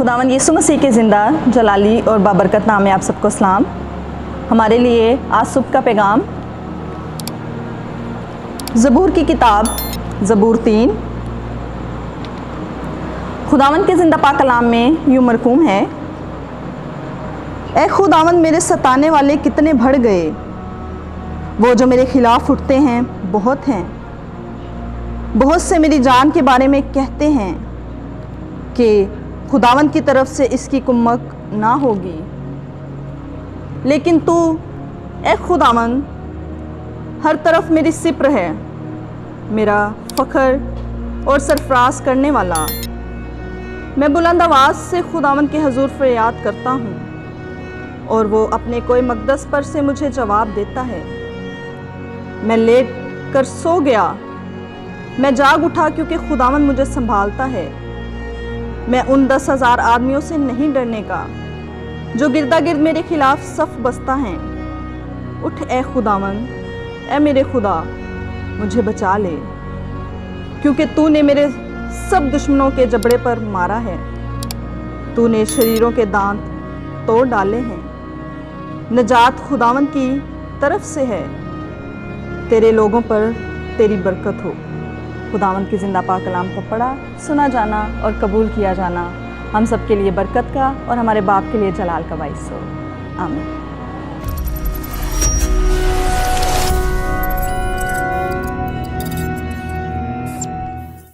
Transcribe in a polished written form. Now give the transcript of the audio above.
खुदावंद यीशु मसीह के ज़िंदा जलाली और बाबरकत नाम में आप सबको सलाम। हमारे लिए आज सुबह का पैगाम ज़बूर की किताब ज़बूर 3। खुदावंद के ज़िंदा पाक कलाम में यूँ मरकूम है, ए खुदावंद मेरे सताने वाले कितने बढ़ गए, वो जो मेरे खिलाफ़ उठते हैं बहुत हैं। बहुत से मेरी जान के बारे में कहते हैं कि खुदावंद की तरफ से इसकी कुम्मक ना होगी। लेकिन तू ए खुदावंद हर तरफ मेरी सिप्र है, मेरा फ़ख्र और सरफराज करने वाला। मैं बुलंद आवाज़ से खुदावंद के हजूर फरियाद करता हूँ और वो अपने कोई मक़दस पर से मुझे जवाब देता है। मैं लेट कर सो गया, मैं जाग उठा क्योंकि खुदावंद मुझे संभालता है। मैं उन 10,000 आदमियों से नहीं डरने का जो गिरदा गिर्द मेरे खिलाफ सफ बसता हैं। उठ ए खुदावंद, ए मेरे खुदा, मुझे बचा ले, क्योंकि तूने मेरे सब दुश्मनों के जबड़े पर मारा है। तूने शरीरों के दांत तोड़ डाले हैं। नजात खुदावंद की तरफ से है, तेरे लोगों पर तेरी बरकत हो। खुदावंद की ज़िंदा पाक कलाम को पढ़ा, सुना जाना और कबूल किया जाना हम सब के लिए बरकत का और हमारे बाप के लिए जलाल का बाइस हो। आमीन।